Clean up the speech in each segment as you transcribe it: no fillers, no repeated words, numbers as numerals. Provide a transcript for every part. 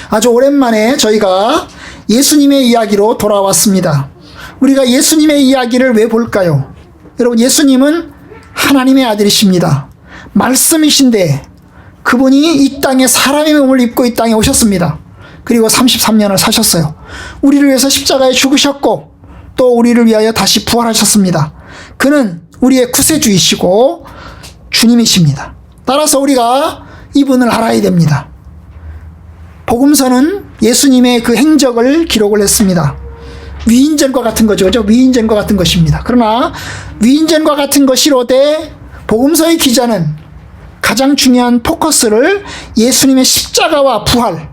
아주 오랜만에 저희가 예수님의 이야기로 돌아왔습니다. 우리가 예수님의 이야기를 왜 볼까요? 여러분, 예수님은 하나님의 아들이십니다. 말씀이신데 그분이 이 땅에 사람의 몸을 입고 이 땅에 오셨습니다. 그리고 33년을 사셨어요. 우리를 위해서 십자가에 죽으셨고 또 우리를 위하여 다시 부활하셨습니다. 그는 우리의 구세주이시고 주님이십니다. 따라서 우리가 이분을 알아야 됩니다. 복음서는 예수님의 그 행적을 기록을 했습니다. 위인전과 같은 거죠. 그죠? 위인전과 같은 것입니다. 그러나 위인전과 같은 것이로되 복음서의 기자는 가장 중요한 포커스를 예수님의 십자가와 부활,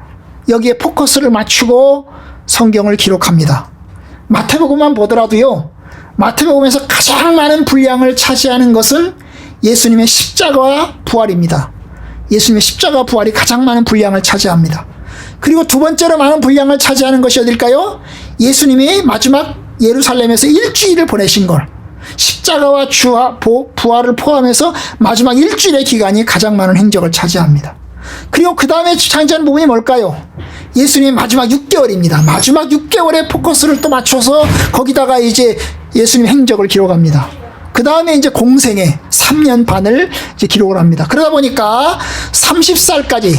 여기에 포커스를 맞추고 성경을 기록합니다. 마태복음만 보더라도요, 마태복음에서 가장 많은 분량을 차지하는 것은 예수님의 십자가와 부활입니다. 예수님의 십자가와 부활이 가장 많은 분량을 차지합니다. 그리고 두 번째로 많은 분량을 차지하는 것이 어딜까요? 예수님이 마지막 예루살렘에서 일주일을 보내신 걸, 십자가와 부활을 포함해서 마지막 일주일의 기간이 가장 많은 행적을 차지합니다. 그리고 그 다음에 차지하는 부분이 뭘까요? 예수님의 마지막 6개월입니다. 마지막 6개월의 포커스를 또 맞춰서 거기다가 이제 예수님 행적을 기록합니다. 그 다음에 이제 공생애 3년 반을 이제 기록을 합니다. 그러다 보니까 30살까지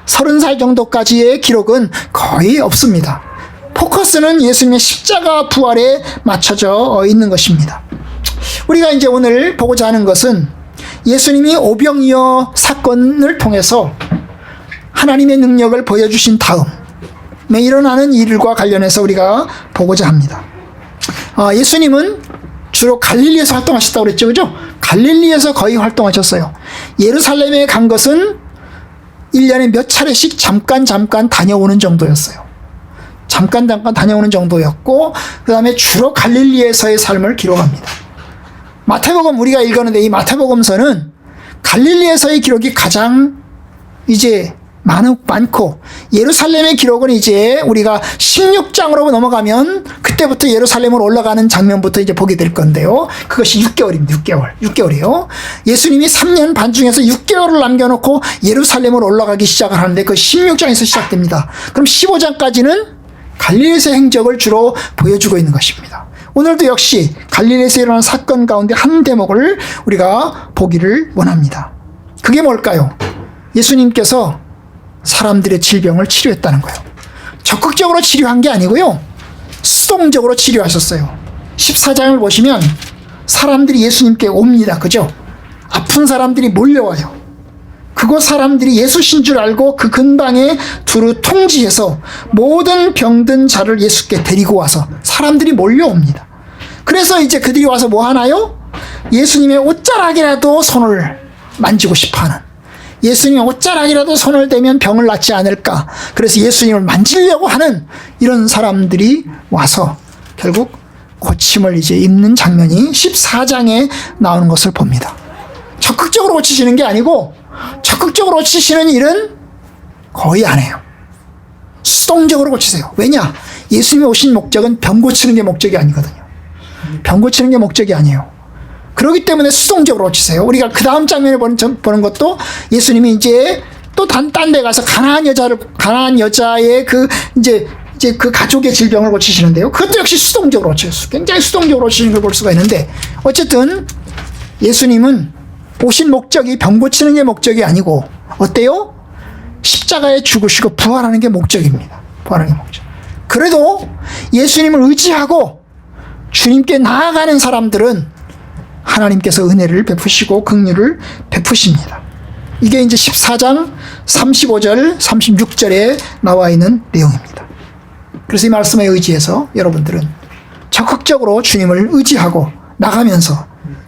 30살 정도까지의 기록은 거의 없습니다. 포커스는 예수님의 십자가 부활에 맞춰져 있는 것입니다. 우리가 이제 오늘 보고자 하는 것은 예수님이 오병이어 사건을 통해서 하나님의 능력을 보여주신 다음에 일어나는 일과 관련해서 우리가 보고자 합니다. 예수님은 주로 갈릴리에서 활동하셨다고 그랬죠. 그죠? 갈릴리에서 거의 활동하셨어요. 예루살렘에 간 것은 1년에 몇 차례씩 잠깐 다녀오는 정도였어요. 잠깐 다녀오는 정도였고, 그 다음에 주로 갈릴리에서의 삶을 기록합니다. 마태복음 우리가 읽었는데 이 마태복음서는 갈릴리에서의 기록이 가장 이제 많고, 예루살렘의 기록은 이제 우리가 16장으로 넘어가면 그때부터 예루살렘으로 올라가는 장면부터 이제 보게 될 건데요. 그것이 6개월입니다. 6개월이요. 예수님이 3년 반 중에서 6개월을 남겨놓고 예루살렘으로 올라가기 시작을 하는데 그 16장에서 시작됩니다. 그럼 15장까지는 갈릴리에서의 행적을 주로 보여주고 있는 것입니다. 오늘도 역시 갈릴리에서 일어난 사건 가운데 한 대목을 우리가 보기를 원합니다. 그게 뭘까요? 예수님께서 사람들의 질병을 치료했다는 거예요. 적극적으로 치료한 게 아니고요, 수동적으로 치료하셨어요. 14장을 보시면 사람들이 예수님께 옵니다. 그죠? 아픈 사람들이 몰려와요. 그곳 사람들이 예수신 줄 알고 그 근방에 두루 통지해서 모든 병든 자를 예수께 데리고 와서 사람들이 몰려옵니다. 그래서 이제 그들이 와서 뭐 하나요? 예수님의 옷자락이라도 손을 만지고 싶어하는, 예수님의 옷자락이라도 손을 대면 병을 낫지 않을까, 그래서 예수님을 만지려고 하는 이런 사람들이 와서 결국 고침을 이제 입는 장면이 14장에 나오는 것을 봅니다. 적극적으로 고치시는 게 아니고, 적극적으로 고치시는 일은 거의 안 해요. 수동적으로 고치세요. 왜냐? 예수님이 오신 목적은 병 고치는 게 목적이 아니거든요. 병 고치는 게 목적이 아니에요. 그렇기 때문에 수동적으로 고치세요. 우리가 그 다음 장면에 보는 것도 예수님이 이제 또 딴 데 가서 가난한 여자의 그 이제 그 가족의 질병을 고치시는데요. 그것도 역시 수동적으로 고쳐요. 굉장히 수동적으로 고치는 걸 볼 수가 있는데, 어쨌든 예수님은 오신 목적이 병 고치는 게 목적이 아니고 어때요? 십자가에 죽으시고 부활하는 게 목적입니다. 부활하는 게 목적. 그래도 예수님을 의지하고 주님께 나아가는 사람들은 하나님께서 은혜를 베푸시고 긍휼을 베푸십니다. 이게 이제 14장 35절 36절에 나와 있는 내용입니다. 그래서 이 말씀에 의지해서 여러분들은 적극적으로 주님을 의지하고 나가면서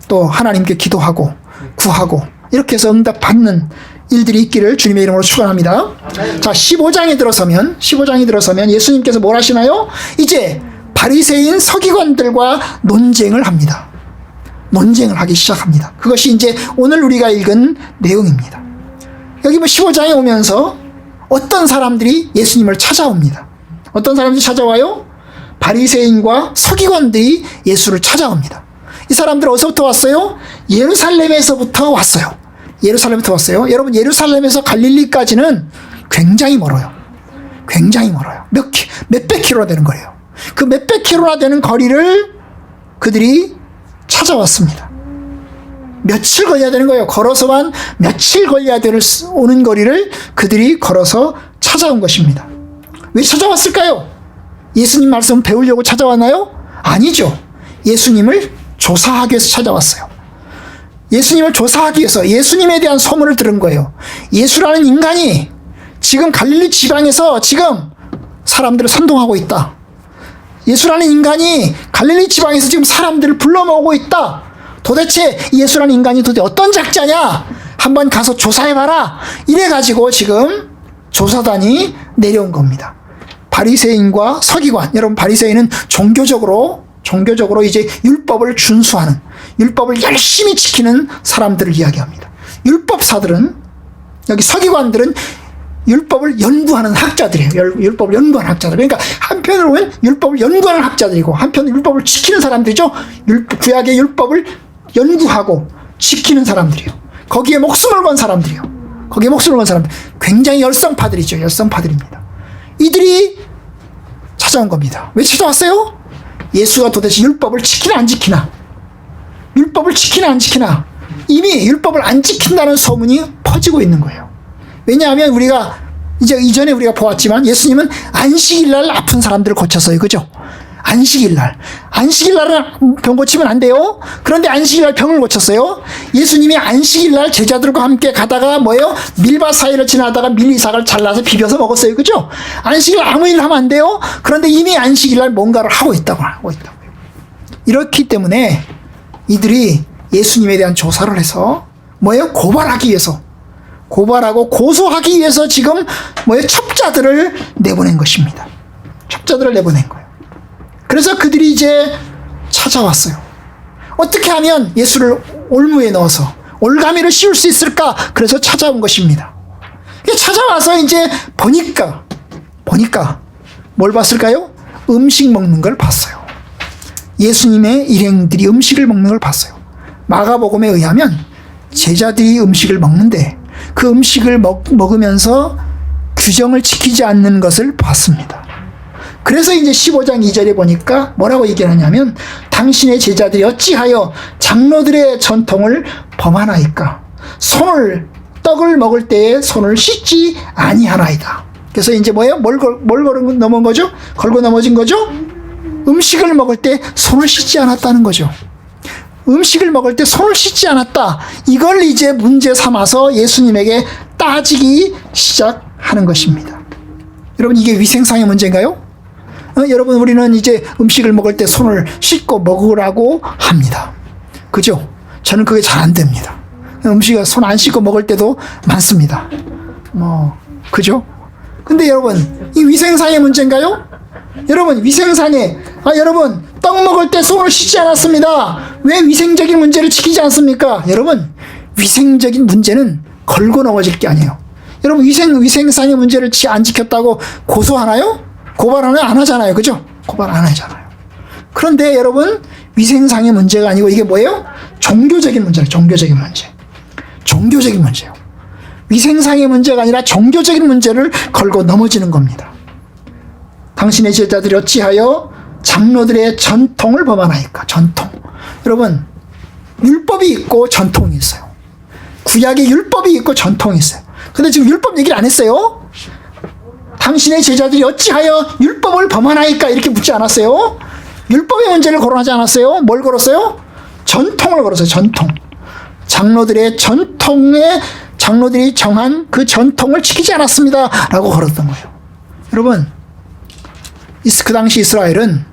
또 하나님께 기도하고 구하고 이렇게 해서 응답받는 일들이 있기를 주님의 이름으로 축원합니다. 자, 15장에 들어서면 예수님께서 뭘 하시나요? 이제 바리새인 서기관들과 논쟁을 합니다. 논쟁을 하기 시작합니다. 그것이 이제 오늘 우리가 읽은 내용입니다. 여기 15장에 오면서 어떤 사람들이 예수님을 찾아옵니다. 어떤 사람들이 찾아와요? 바리새인과 서기관들이 예수를 찾아옵니다. 이 사람들은 어디서부터 왔어요? 예루살렘에서부터 왔어요. 여러분, 예루살렘에서 갈릴리까지는 굉장히 멀어요. 굉장히 멀어요. 몇백 킬로나 되는 거예요. 그 몇백 킬로나 되는 거리를 그들이 찾아왔습니다. 며칠 걸려야 되는 거예요. 걸어서만 며칠 걸려야 오는 거리를 그들이 걸어서 찾아온 것입니다. 왜 찾아왔을까요? 예수님 말씀 배우려고 찾아왔나요? 아니죠. 예수님을 조사하기 위해서 찾아왔어요. 예수님을 조사하기 위해서 예수님에 대한 소문을 들은 거예요. 예수라는 인간이 지금 갈릴리 지방에서 지금 사람들을 선동하고 있다. 예수라는 인간이 갈릴리 지방에서 지금 사람들을 불러모으고 있다. 도대체 예수라는 인간이 도대체 어떤 작자냐? 한번 가서 조사해봐라. 이래가지고 지금 조사단이 내려온 겁니다. 바리새인과 서기관, 여러분 바리새인은 종교적으로 이제 율법을 준수하는, 율법을 열심히 지키는 사람들을 이야기합니다. 율법사들은, 여기 서기관들은 율법을 연구하는 학자들이에요. 율법을 연구하는 학자들. 그러니까 한편으로 보면 율법을 연구하는 학자들이고 한편으로 율법을 지키는 사람들이죠. 구약의 율법을 연구하고 지키는 사람들이에요. 거기에 목숨을 건 사람들이에요. 거기에 목숨을 건 사람들. 굉장히 열성파들이죠. 열성파들입니다. 이들이 찾아온 겁니다. 왜 찾아왔어요? 예수가 도대체 율법을 지키나 안 지키나? 율법을 지키나 안 지키나? 이미 율법을 안 지킨다는 소문이 퍼지고 있는 거예요. 왜냐하면 우리가 이전에 우리가 보았지만 예수님은 안식일날 아픈 사람들을 고쳤어요. 그죠? 안식일날은 병 고치면 안 돼요. 그런데 안식일날 병을 고쳤어요. 예수님이 안식일날 제자들과 함께 가다가 밀밭 사이를 지나다가 밀리삭을 잘라서 비벼서 먹었어요. 그죠? 안식일날 아무 일 하면 안 돼요. 그런데 이미 안식일날 뭔가를 하고 있다고요. 이렇기 때문에 이들이 예수님에 대한 조사를 해서 고발하기 위해서, 고발하고 고소하기 위해서 지금 첩자들을 내보낸 것입니다. 첩자들을 내보낸 거예요. 그래서 그들이 이제 찾아왔어요. 어떻게 하면 예수를 올무에 넣어서 올가미를 씌울 수 있을까? 그래서 찾아온 것입니다. 찾아와서 이제 보니까 뭘 봤을까요? 음식 먹는 걸 봤어요. 예수님의 일행들이 음식을 먹는 걸 봤어요. 마가복음에 의하면 제자들이 음식을 먹는데 그 음식을 먹으면서 규정을 지키지 않는 것을 봤습니다. 그래서 이제 15장 2절에 보니까 뭐라고 얘기하냐면 당신의 제자들이 어찌하여 장로들의 전통을 범하나이까? 떡을 먹을 때에 손을 씻지 아니하나이다. 그래서 이제 뭘 걸고 넘은 거죠? 걸고 넘어진 거죠? 음식을 먹을 때 손을 씻지 않았다는 거죠. 음식을 먹을 때 손을 씻지 않았다. 이걸 이제 문제 삼아서 예수님에게 따지기 시작하는 것입니다. 여러분, 이게 위생상의 문제인가요? 여러분, 우리는 이제 음식을 먹을 때 손을 씻고 먹으라고 합니다. 그죠? 저는 그게 잘 안 됩니다. 음식을 손 안 씻고 먹을 때도 많습니다. 그죠? 근데 여러분, 이 위생상의 문제인가요? 여러분, 여러분, 떡 먹을 때 손을 씻지 않았습니다. 왜 위생적인 문제를 지키지 않습니까? 여러분, 위생적인 문제는 걸고 넘어질 게 아니에요. 여러분, 위생상의 문제를 안 지켰다고 고소하나요? 고발하나요? 안 하잖아요. 그죠? 고발 안 하잖아요. 그런데 여러분, 위생상의 문제가 아니고 이게 뭐예요? 종교적인 문제예요. 종교적인 문제예요. 위생상의 문제가 아니라 종교적인 문제를 걸고 넘어지는 겁니다. 당신의 제자들이 어찌하여 장로들의 전통을 범하나이까? 전통. 여러분, 율법이 있고 전통이 있어요. 구약에 율법이 있고 전통이 있어요. 근데 지금 율법 얘기를 안 했어요. 당신의 제자들이 어찌하여 율법을 범하나이까? 이렇게 묻지 않았어요. 율법의 문제를 거론하지 않았어요. 뭘 걸었어요? 전통을 걸었어요. 전통. 장로들의 장로들이 정한 그 전통을 지키지 않았습니다. 라고 걸었던 거예요. 여러분, 그 당시 이스라엘은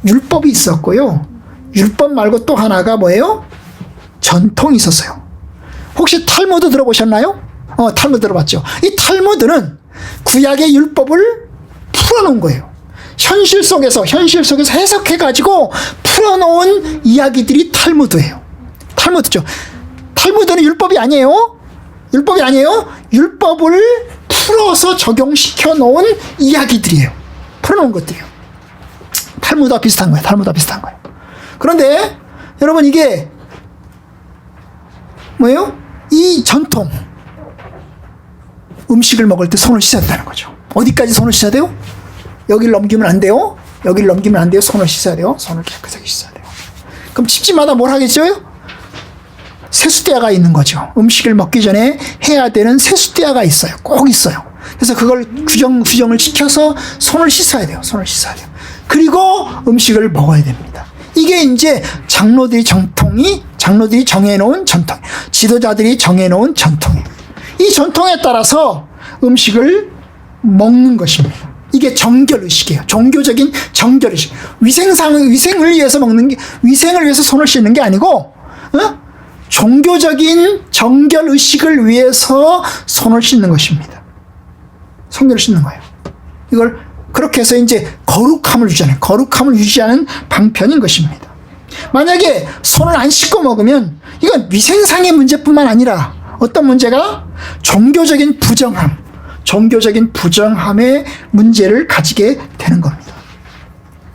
율법이 있었고요. 율법 말고 또 하나가 뭐예요? 전통이 있었어요. 혹시 탈무드 들어보셨나요? 탈무드 들어봤죠. 이 탈무드는 구약의 율법을 풀어놓은 거예요. 현실 속에서 해석해가지고 풀어놓은 이야기들이 탈무드예요. 탈무드죠. 탈무드는 율법이 아니에요. 율법을 풀어서 적용시켜 놓은 이야기들이에요. 풀어놓은 것들이에요. 탈무드와 비슷한 거예요. 그런데 여러분, 이게 뭐예요? 이 전통, 음식을 먹을 때 손을 씻어야 된다는 거죠. 어디까지 손을 씻어야 돼요? 여기를 넘기면 안 돼요. 여기를 넘기면 안 돼요. 손을 씻어야 돼요. 손을 깨끗하게 씻어야 돼요. 그럼 집집마다 뭘 하겠어요? 세수대야가 있는 거죠. 음식을 먹기 전에 해야 되는 세수대야가 있어요. 꼭 있어요. 그래서 그걸 규정을 지켜서 손을 씻어야 돼요. 손을 씻어야 돼요. 그리고 음식을 먹어야 됩니다. 이게 이제 장로들이 정해놓은 전통, 지도자들이 정해놓은 전통이에요. 이 전통에 따라서 음식을 먹는 것입니다. 이게 정결의식이에요. 종교적인 정결의식. 위생을 위해서 먹는 게, 위생을 위해서 손을 씻는 게 아니고, 종교적인 정결의식을 위해서 손을 씻는 것입니다. 손을 씻는 거예요. 이걸 그렇게 해서 이제 거룩함을 유지하는 방편인 것입니다. 만약에 손을 안 씻고 먹으면 이건 위생상의 문제뿐만 아니라 어떤 문제가 종교적인 부정함의 문제를 가지게 되는 겁니다.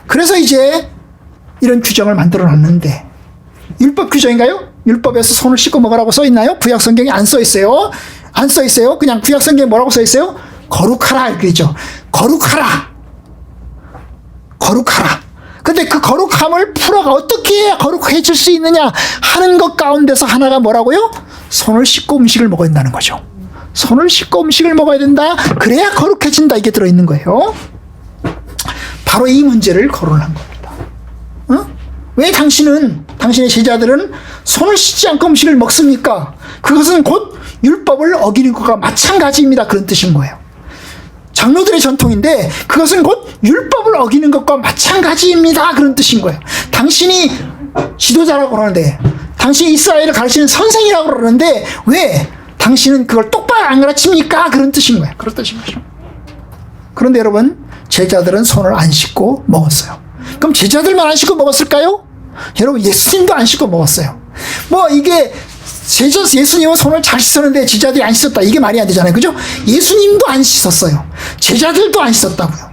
그래서 이제 이런 규정을 만들어 놨는데, 율법 규정인가요? 율법에서 손을 씻고 먹으라고 써 있나요? 구약 성경에 안 써 있어요. 안 써 있어요. 그냥 구약 성경에 뭐라고 써 있어요? 거룩하라 이렇게 있죠. 거룩하라. 근데 그 거룩함을 어떻게 해야 거룩해질 수 있느냐 하는 것 가운데서 하나가 뭐라고요? 손을 씻고 음식을 먹어야 된다는 거죠. 손을 씻고 음식을 먹어야 된다. 그래야 거룩해진다. 이게 들어있는 거예요. 바로 이 문제를 거론한 겁니다. 왜 당신의 제자들은 손을 씻지 않고 음식을 먹습니까? 그것은 곧 율법을 어기는 것과 마찬가지입니다. 그런 뜻인 거예요. 장로들의 전통인데 그것은 곧 율법을 어기는 것과 마찬가지입니다. 그런 뜻인 거예요. 당신이 지도자라고 그러는데, 당신이 이스라엘을 가르치는 선생이라고 그러는데 왜 당신은 그걸 똑바로 안 가르칩니까? 그런 뜻인 거예요. 그런 뜻인 거죠. 그런데 여러분, 제자들은 손을 안 씻고 먹었어요. 그럼 제자들만 안 씻고 먹었을까요? 여러분, 예수님도 안 씻고 먹었어요. 이게 예수님은 손을 잘 씻었는데 제자들이 안 씻었다. 이게 말이 안 되잖아요. 그죠? 예수님도 안 씻었어요. 제자들도 안 씻었다고요.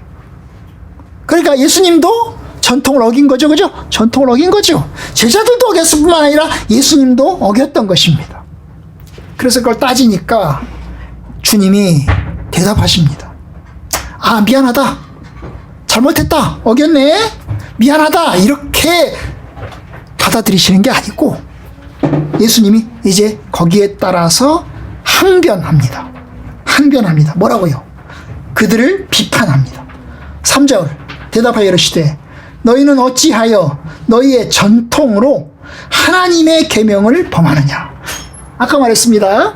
그러니까 예수님도 전통을 어긴 거죠. 그죠? 전통을 어긴 거죠. 제자들도 어겼을 뿐만 아니라 예수님도 어겼던 것입니다. 그래서 그걸 따지니까 주님이 대답하십니다. 아, 미안하다. 잘못했다. 어겼네. 미안하다. 이렇게 받아들이시는 게 아니고 예수님이 이제 거기에 따라서 항변합니다. 뭐라고요? 그들을 비판합니다. 3절 대답하여 이르시되 너희는 어찌하여 너희의 전통으로 하나님의 계명을 범하느냐. 아까 말했습니다.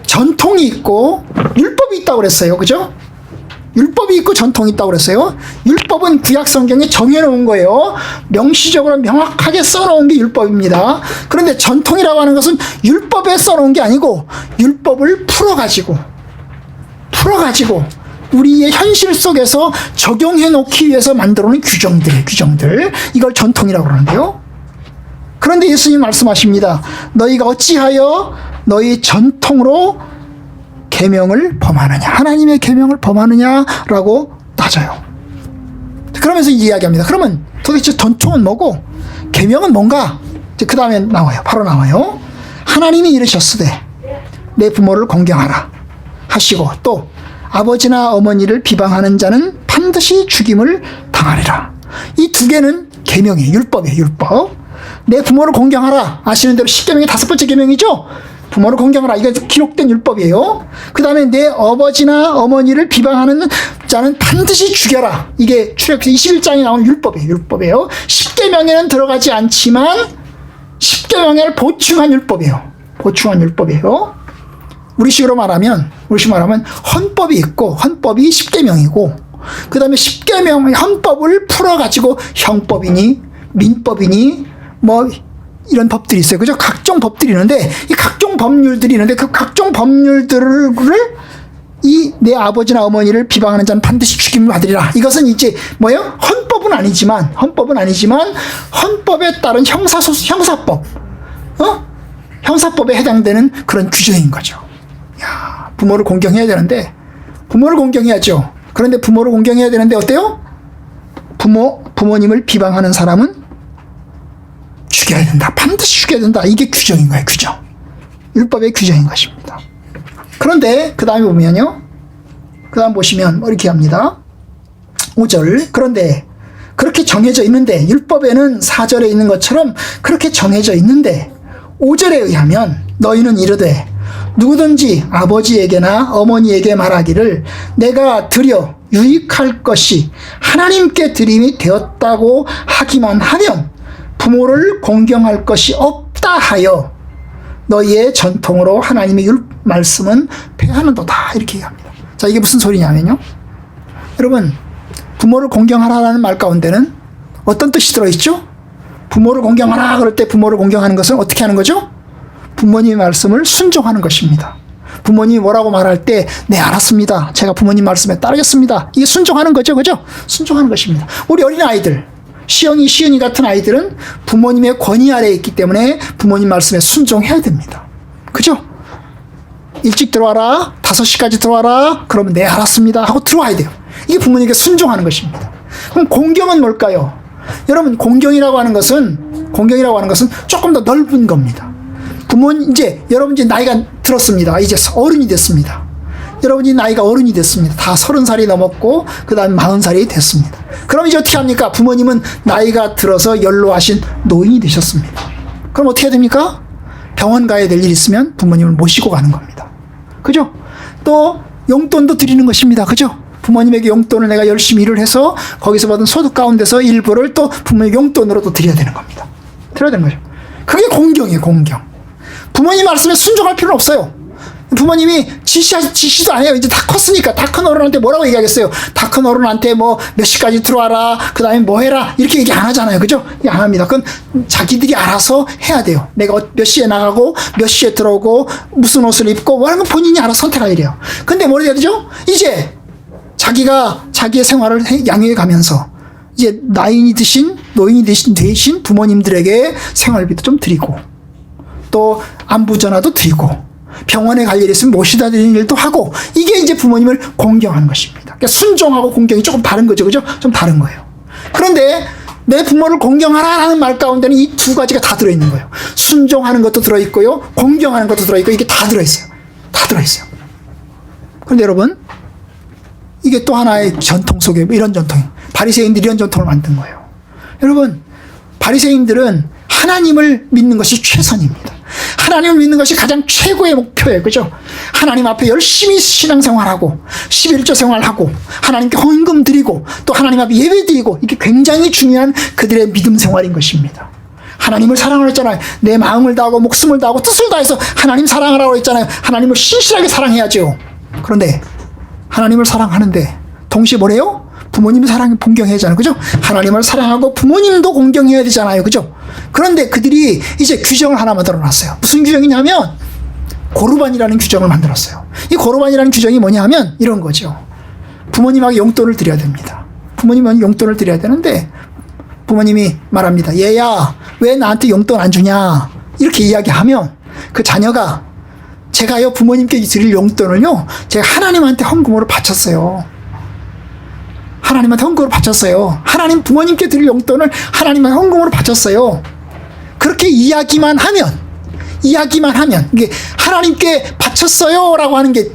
전통이 있고 율법이 있다고 그랬어요. 그죠? 율법이 있고 전통이 있다고 그랬어요. 율법은 구약 성경에 정해놓은 거예요. 명시적으로 명확하게 써놓은 게 율법입니다. 그런데 전통이라고 하는 것은 율법에 써놓은 게 아니고 율법을 풀어가지고 우리의 현실 속에서 적용해 놓기 위해서 만들어놓은 규정들, 이걸 전통이라고 그러는데요. 그런데 예수님 말씀하십니다. 너희가 어찌하여 너희 전통으로 계명을 범하느냐, 하나님의 계명을 범하느냐라고 따져요. 그러면서 이야기합니다. 그러면 도대체 전통은 뭐고 계명은 뭔가? 그 다음에 바로 나와요. 하나님이 이르셨으되 내 부모를 공경하라 하시고, 또 아버지나 어머니를 비방하는 자는 반드시 죽임을 당하리라. 이 두 개는 계명이에요. 율법이에요. 율법. 내 부모를 공경하라. 아시는 대로 10계명의 5번째 계명이죠. 부모를 공경하라. 이게 기록된 율법이에요. 그 다음에 내 아버지나 어머니를 비방하는 자는 반드시 죽여라. 이게 출애굽기 21장에 나오는 율법이에요. 10계명에는 들어가지 않지만 10계명을 보충한 율법이에요. 우리식으로 말하면 헌법이 있고, 헌법이 10계명이고, 그 다음에 10계명 헌법을 풀어가지고 형법이니 민법이니 이런 법들이 있어요. 그죠? 각종 법들이 있는데, 이 각종 법률들이 있는데, 그 각종 법률들을 내 아버지나 어머니를 비방하는 자는 반드시 죽임을 받으리라. 이것은 이제 헌법은 아니지만 헌법에 따른 형사법, 형사법에 해당되는 그런 규정인 거죠. 야, 부모를 공경해야 되는데, 부모를 공경해야죠. 그런데 부모를 공경해야 되는데 어때요? 부모님을 비방하는 사람은 죽여야 된다. 반드시 죽여야 된다. 이게 규정인 거예요. 규정. 율법의 규정인 것입니다. 그런데 그 다음에 보면요, 그 다음 보시면 이렇게 합니다. 5절. 그런데 그렇게 정해져 있는데, 율법에는 4절에 있는 것처럼 그렇게 정해져 있는데 5절에 의하면 너희는 이르되 누구든지 아버지에게나 어머니에게 말하기를 내가 드려 유익할 것이 하나님께 드림이 되었다고 하기만 하면 부모를 공경할 것이 없다 하여 너희의 전통으로 하나님의 말씀은 폐하는도다, 이렇게 얘기합니다. 자, 이게 무슨 소리냐면요, 여러분, 부모를 공경하라는 말 가운데는 어떤 뜻이 들어있죠? 부모를 공경하라 그럴 때 부모를 공경하는 것은 어떻게 하는 거죠? 부모님의 말씀을 순종하는 것입니다. 부모님이 뭐라고 말할 때, 네, 알았습니다, 제가 부모님 말씀에 따르겠습니다, 이게 순종하는 거죠. 그죠? 순종하는 것입니다. 우리 어린아이들, 시은이 같은 아이들은 부모님의 권위 아래에 있기 때문에 부모님 말씀에 순종해야 됩니다. 그죠? 일찍 들어와라, 5시까지 들어와라, 그러면 네, 알았습니다 하고 들어와야 돼요. 이게 부모님에게 순종하는 것입니다. 그럼 공경은 뭘까요? 여러분, 공경이라고 하는 것은 조금 더 넓은 겁니다. 여러분 이제 나이가 들었습니다. 이제 어른이 됐습니다. 여러분이 나이가 어른이 됐습니다. 다 30살이 넘었고 그 다음 40살이 됐습니다. 그럼 이제 어떻게 합니까? 부모님은 나이가 들어서 연로하신 노인이 되셨습니다. 그럼 어떻게 해야 됩니까? 병원 가야 될 일 있으면 부모님을 모시고 가는 겁니다. 그죠? 또 용돈도 드리는 것입니다. 그죠? 부모님에게 용돈을 내가 열심히 일을 해서 거기서 받은 소득 가운데서 일부를 또 부모에게 용돈으로 또 드려야 되는 겁니다. 드려야 되는 거죠. 그게 공경이에요, 공경. 부모님 말씀에 순종할 필요는 없어요. 부모님이 지시도 안 해요. 이제 다 컸으니까. 다 큰 어른한테 뭐라고 얘기하겠어요? 다 큰 어른한테 뭐 몇 시까지 들어와라, 그 다음에 뭐 해라, 이렇게 얘기 안 하잖아요. 그죠? 얘기 안 합니다. 그건 자기들이 알아서 해야 돼요. 내가 몇 시에 나가고 몇 시에 들어오고 무슨 옷을 입고 뭐 하는 건 본인이 알아서 선택할 일이에요. 근데 뭘 해야 되죠? 이제 자기가 자기의 생활을 양육해 가면서 이제 노인이 되신 부모님들에게 생활비도 좀 드리고, 또 안부 전화도 드리고, 병원에 갈 일이 있으면 모시다 드리는 일도 하고, 이게 이제 부모님을 공경하는 것입니다. 그러니까 순종하고 공경이 조금 다른 거죠. 그죠? 좀 다른 거예요. 그런데 내 부모를 공경하라는 말 가운데는 이 두 가지가 다 들어있는 거예요. 순종하는 것도 들어있고요, 공경하는 것도 들어있고, 이게 다 들어있어요. 다 들어있어요. 그런데 여러분, 이게 또 하나의 전통 속에 이런 전통, 바리새인들이 이런 전통을 만든 거예요. 여러분, 바리새인들은 하나님을 믿는 것이 최선입니다. 하나님을 믿는 것이 가장 최고의 목표예요. 그죠? 하나님 앞에 열심히 신앙생활하고 11조 생활하고 하나님께 헌금 드리고 또 하나님 앞에 예배 드리고, 이게 굉장히 중요한 그들의 믿음 생활인 것입니다. 하나님을 사랑을 했잖아요. 내 마음을 다하고 목숨을 다하고 뜻을 다해서 하나님 사랑하라고 했잖아요. 하나님을 신실하게 사랑해야죠. 그런데 하나님을 사랑하는데 동시에 뭐래요? 부모님을 공경해야 하잖아요. 그죠? 하나님을 사랑하고 부모님도 공경해야 되잖아요. 그죠? 그런데 그들이 이제 규정을 하나 만들어 놨어요. 무슨 규정이냐면 고르반이라는 규정을 만들었어요. 이 고르반이라는 규정이 뭐냐 하면 이런 거죠. 부모님에게 용돈을 드려야 됩니다. 부모님은 용돈을 드려야 되는데 부모님이 말합니다. 얘야, 왜 나한테 용돈 안 주냐? 이렇게 이야기하면 그 자녀가, 제가요 부모님께 드릴 용돈을요 제가 하나님한테 헌금으로 바쳤어요. 하나님한테 헌금으로 바쳤어요. 하나님 부모님께 드릴 용돈을 하나님한테 헌금으로 바쳤어요. 그렇게 이야기만 하면 이게 하나님께 바쳤어요 라고 하는 게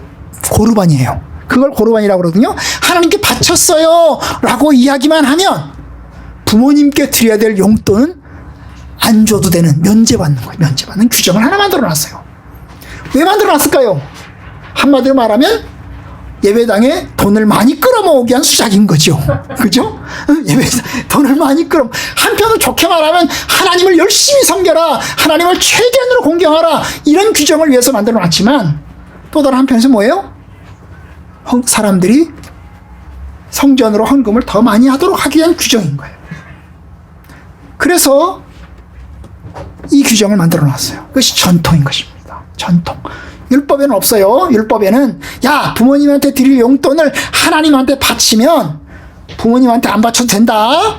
고르반이에요. 그걸 고르반이라고 그러거든요. 하나님께 바쳤어요 라고 이야기만 하면 부모님께 드려야 될 용돈은 안 줘도 되는, 면제받는 거예요. 면제받는 규정을 하나 만들어 놨어요. 왜 만들어 놨을까요? 한마디로 말하면 예배당에 돈을 많이 끌어모으기 위한 수작인 거죠. 그죠? 예배당 돈을 많이 한편으로 좋게 말하면 하나님을 열심히 섬겨라, 하나님을 최대한으로 공경하라, 이런 규정을 위해서 만들어 놨지만 또 다른 한편에서 뭐예요? 사람들이 성전으로 헌금을 더 많이 하도록 하기 위한 규정인 거예요. 그래서 이 규정을 만들어 놨어요. 그것이 전통인 것입니다. 전통. 율법에는 없어요. 율법에는 야, 부모님한테 드릴 용돈을 하나님한테 바치면 부모님한테 안 바쳐도 된다,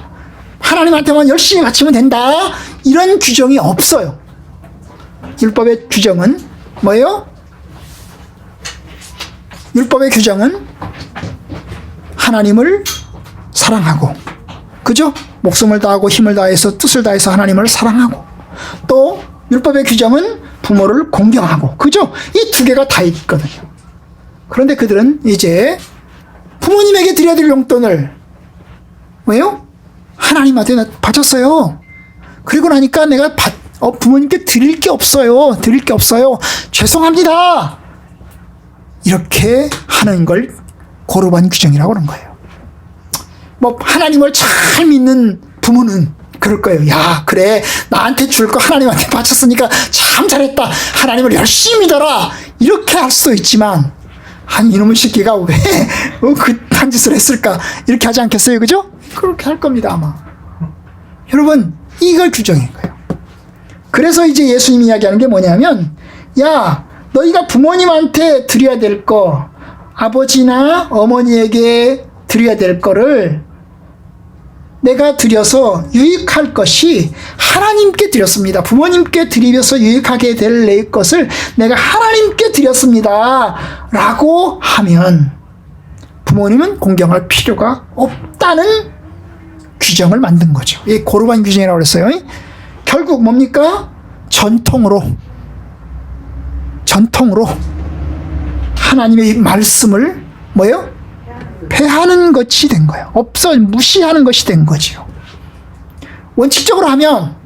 하나님한테만 열심히 바치면 된다, 이런 규정이 없어요. 율법의 규정은 뭐예요? 율법의 규정은 하나님을 사랑하고, 그죠? 목숨을 다하고 힘을 다해서 뜻을 다해서 하나님을 사랑하고, 또 율법의 규정은 부모를 공경하고, 그죠? 이 두 개가 다 있거든요. 그런데 그들은 이제 부모님에게 드려야 될 용돈을 왜요? 하나님한테 바쳤어요. 그리고 나니까 내가 부모님께 드릴 게 없어요. 드릴 게 없어요. 죄송합니다. 이렇게 하는 걸 고르반 규정이라고 하는 거예요. 뭐 하나님을 잘 믿는 부모는 그럴 거예요. 야, 그래, 나한테 줄 거 하나님한테 바쳤으니까 참 잘했다. 하나님을 열심히 믿어라. 이렇게 할 수도 있지만, 아니 이놈의 새끼가 왜 그딴 짓을 했을까? 이렇게 하지 않겠어요, 그죠? 그렇게 할 겁니다, 아마. 여러분, 이걸 규정인 거예요. 그래서 이제 예수님이 이야기하는 게 뭐냐면, 야, 너희가 부모님한테 드려야 될 거, 아버지나 어머니에게 드려야 될 거를 내가 드려서 유익할 것이 하나님께 드렸습니다. 부모님께 드리면서 유익하게 될 내 것을 내가 하나님께 드렸습니다. 라고 하면 부모님은 공경할 필요가 없다는 규정을 만든 거죠. 이 고르반 규정이라고 그랬어요. 결국 뭡니까? 전통으로 하나님의 말씀을 뭐예요? 패하는 것이 된 거예요. 무시하는 것이 된 거지요. 원칙적으로 하면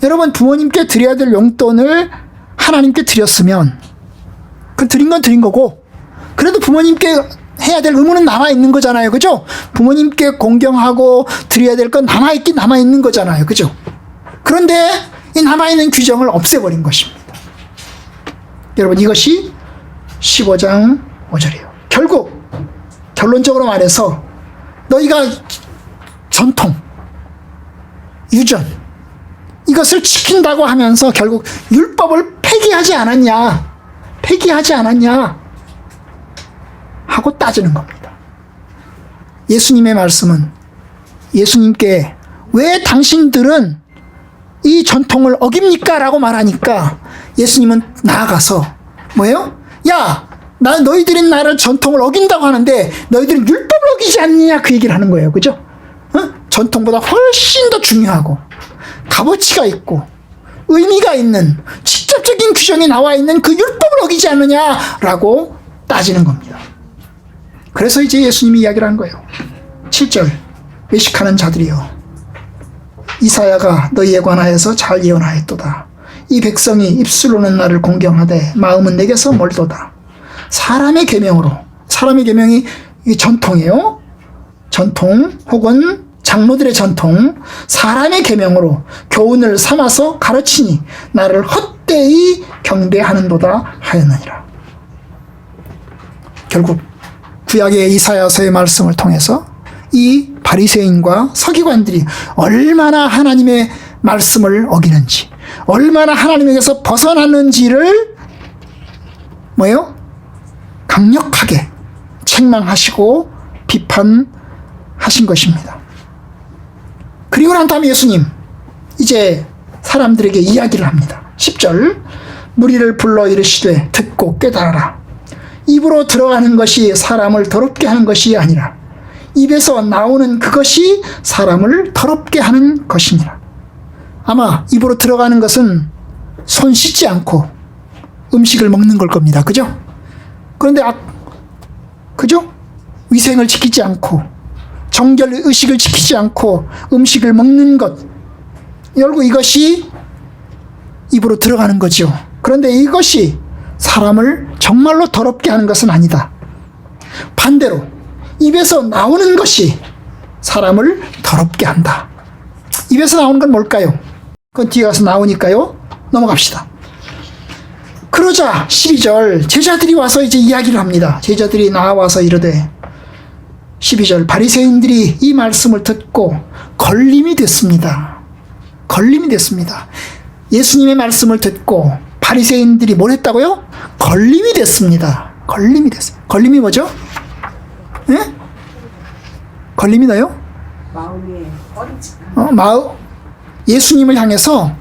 여러분 부모님께 드려야 될 용돈을 하나님께 드렸으면 그 드린 건 드린 거고 그래도 부모님께 해야 될 의무는 남아있는 거잖아요. 그죠? 부모님께 공경하고 드려야 될 건 남아있긴 남아있는 거잖아요. 그죠? 그런데 이 남아있는 규정을 없애버린 것입니다. 여러분 이것이 15장 5절이에요. 결론적으로 말해서 너희가 전통, 유전 이것을 지킨다고 하면서 결국 율법을 폐기하지 않았냐 하고 따지는 겁니다. 예수님의 말씀은 예수님께 왜 당신들은 이 전통을 어깁니까? 라고 말하니까 예수님은 나아가서 뭐예요? 야, 너희들은 나를 전통을 어긴다고 하는데 너희들은 율법을 어기지 않느냐 그 얘기를 하는 거예요. 그죠? 전통보다 훨씬 더 중요하고 값어치가 있고 의미가 있는 직접적인 규정이 나와 있는 그 율법을 어기지 않느냐라고 따지는 겁니다. 그래서 이제 예수님이 이야기를 한 거예요. 7절 외식하는 자들이여 이사야가 너희에 관하여서 잘 예언하였도다. 이 백성이 입술로는 나를 공경하되 마음은 내게서 멀도다. 사람의 계명이 이 전통이에요. 전통 혹은 장로들의 전통, 사람의 계명으로 교훈을 삼아서 가르치니 나를 헛되이 경배하는도다 하였느니라. 결국 구약의 이사야서의 말씀을 통해서 이 바리새인과 서기관들이 얼마나 하나님의 말씀을 어기는지, 얼마나 하나님에게서 벗어났는지를 뭐예요? 강력하게 책망하시고 비판하신 것입니다. 그리고 난 다음에 예수님 이제 사람들에게 이야기를 합니다. 10절 무리를 불러 이르시되 듣고 깨달아라. 입으로 들어가는 것이 사람을 더럽게 하는 것이 아니라 입에서 나오는 그것이 사람을 더럽게 하는 것이니라. 아마 입으로 들어가는 것은 손 씻지 않고 음식을 먹는 걸 겁니다. 그죠? 그런데 그죠? 위생을 지키지 않고 정결 의식을 지키지 않고 음식을 먹는 것, 결국 이것이 입으로 들어가는 거죠. 그런데 이것이 사람을 정말로 더럽게 하는 것은 아니다. 반대로 입에서 나오는 것이 사람을 더럽게 한다. 입에서 나오는 건 뭘까요? 그건 뒤에 가서 나오니까요. 넘어갑시다. 그러자 12절 제자들이 와서 이제 이야기를 합니다. 제자들이 나와서 이르되 12절 바리새인들이 이 말씀을 듣고 걸림이 됐습니다. 예수님의 말씀을 듣고 바리새인들이 뭘 했다고요? 걸림이 됐습니다. 걸림이 뭐죠? 예? 걸림이 나요? 마음이 예수님을 향해서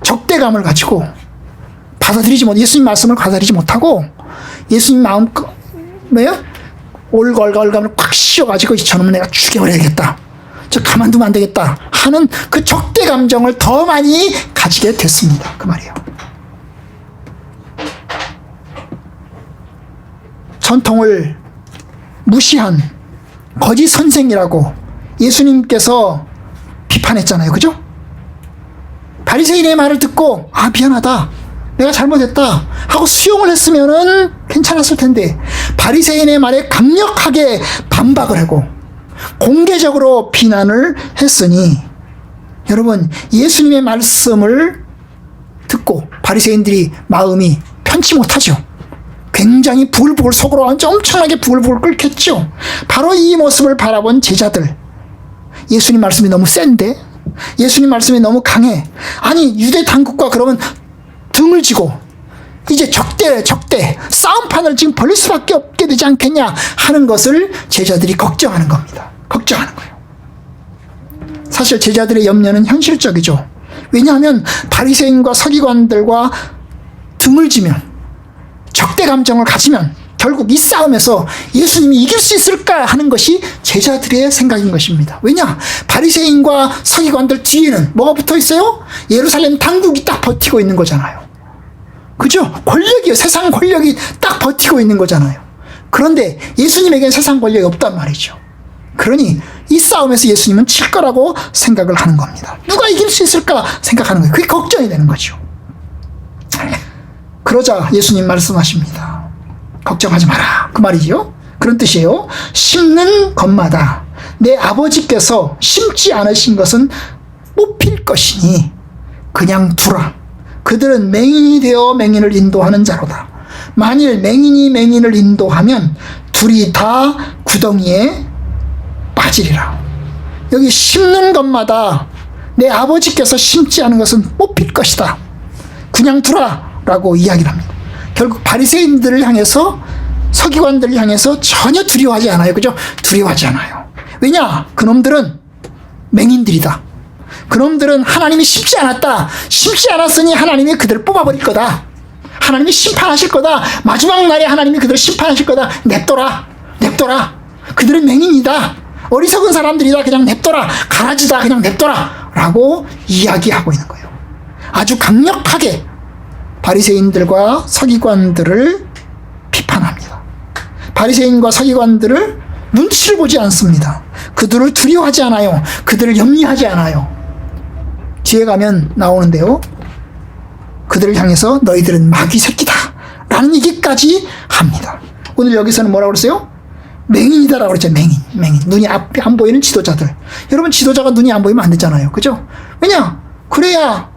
적대감을 가지고 예수님 말씀을 받아들이지 못하고 예수님 마음 뭐예요? 올걸걸감을 꽉 씌워가지고 저놈은 내가 죽여버려야겠다. 저 가만두면 안 되겠다 하는 그 적대 감정을 더 많이 가지게 됐습니다. 그 말이에요. 전통을 무시한 거짓 선생이라고 예수님께서 비판했잖아요. 그죠? 바리새인의 말을 듣고 미안하다, 내가 잘못했다 하고 수용을 했으면은 괜찮았을 텐데, 바리새인의 말에 강력하게 반박을 하고 공개적으로 비난을 했으니, 여러분, 예수님의 말씀을 듣고 바리새인들이 마음이 편치 못하죠. 굉장히 부글부글 속으로 엄청나게 부글부글 끓겠죠. 바로 이 모습을 바라본 제자들, 예수님 말씀이 너무 센데, 예수님 말씀이 너무 강해, 아니 유대 당국과 그러면 등을 지고 이제 적대 싸움판을 지금 벌릴 수밖에 없게 되지 않겠냐 하는 것을 제자들이 걱정하는 겁니다. 걱정하는 거예요. 사실 제자들의 염려는 현실적이죠. 왜냐하면 바리새인과 서기관들과 등을 지면, 적대 감정을 가지면 결국 이 싸움에서 예수님이 이길 수 있을까 하는 것이 제자들의 생각인 것입니다. 왜냐? 바리새인과 서기관들 뒤에는 뭐가 붙어 있어요? 예루살렘 당국이 딱 버티고 있는 거잖아요. 그죠? 권력이요. 세상 권력이 딱 버티고 있는 거잖아요. 그런데 예수님에게는 세상 권력이 없단 말이죠. 그러니 이 싸움에서 예수님은 칠 거라고 생각을 하는 겁니다. 누가 이길 수 있을까 생각하는 거예요. 그게 걱정이 되는 거죠. 그러자 예수님 말씀하십니다. 걱정하지 마라, 그 말이죠. 그런 뜻이에요. 심는 것마다 내 아버지께서 심지 않으신 것은 뽑힐 것이니 그냥 두라. 그들은 맹인이 되어 맹인을 인도하는 자로다. 만일 맹인이 맹인을 인도하면 둘이 다 구덩이에 빠지리라. 여기 심는 것마다 내 아버지께서 심지 않은 것은 뽑힐 것이다, 그냥 두라 라고 이야기를 합니다. 결국 바리새인들을 향해서, 서기관들을 향해서 전혀 두려워하지 않아요. 그죠? 두려워하지 않아요. 왜냐? 그놈들은 맹인들이다. 그놈들은 하나님이 심지 않았다. 심지 않았으니 하나님이 그들을 뽑아버릴 거다. 하나님이 심판하실 거다. 마지막 날에 하나님이 그들을 심판하실 거다. 냅둬라. 그들은 맹인이다. 어리석은 사람들이다. 그냥 냅둬라. 가라지다. 그냥 냅둬라. 라고 이야기하고 있는 거예요. 아주 강력하게 바리새인들과 서기관들을 비판합니다. 바리새인과 서기관들을 눈치를 보지 않습니다. 그들을 두려워하지 않아요. 그들을 염려하지 않아요. 뒤에 가면 나오는데요, 그들을 향해서 너희들은 마귀 새끼다 라는 얘기까지 합니다. 오늘 여기서는 뭐라고 그랬어요? 맹인이다 라고 그랬죠. 맹인. 눈이 앞이 안 보이는 지도자들. 여러분, 지도자가 눈이 안 보이면 안 되잖아요. 그죠? 왜냐? 그래야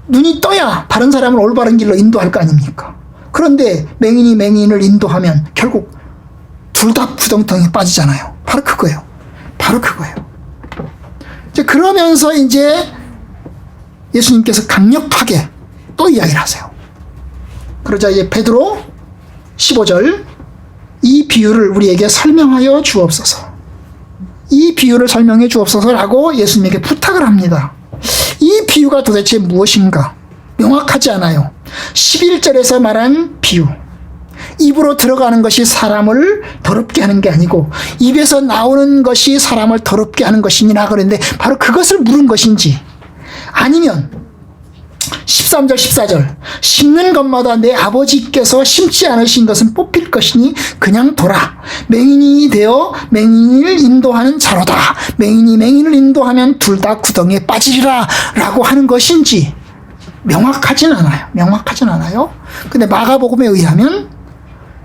눈이 떠야 다른 사람을 올바른 길로 인도할 거 아닙니까? 그런데 맹인이 맹인을 인도하면 결국 둘 다 구덩텅이에 빠지잖아요. 바로 그거예요. 이제 그러면서 이제 예수님께서 강력하게 또 이야기를 하세요. 그러자 이제 베드로 15절, 이 비유를 우리에게 설명하여 주옵소서. 이 비유를 설명해 주옵소서라고 예수님에게 부탁을 합니다. 이 비유가 도대체 무엇인가? 명확하지 않아요. 11절에서 말한 비유, 입으로 들어가는 것이 사람을 더럽게 하는 게 아니고 입에서 나오는 것이 사람을 더럽게 하는 것이니라 그랬는데, 바로 그것을 물은 것인지, 아니면 13절 14절, 심는 것마다 내 아버지께서 심지 않으신 것은 뽑힐 것이니 그냥 둬라. 맹인이 되어 맹인을 인도하는 자로다. 맹인이 맹인을 인도하면 둘 다 구덩이에 빠지리라 라고 하는 것인지 명확하진 않아요. 근데 마가복음에 의하면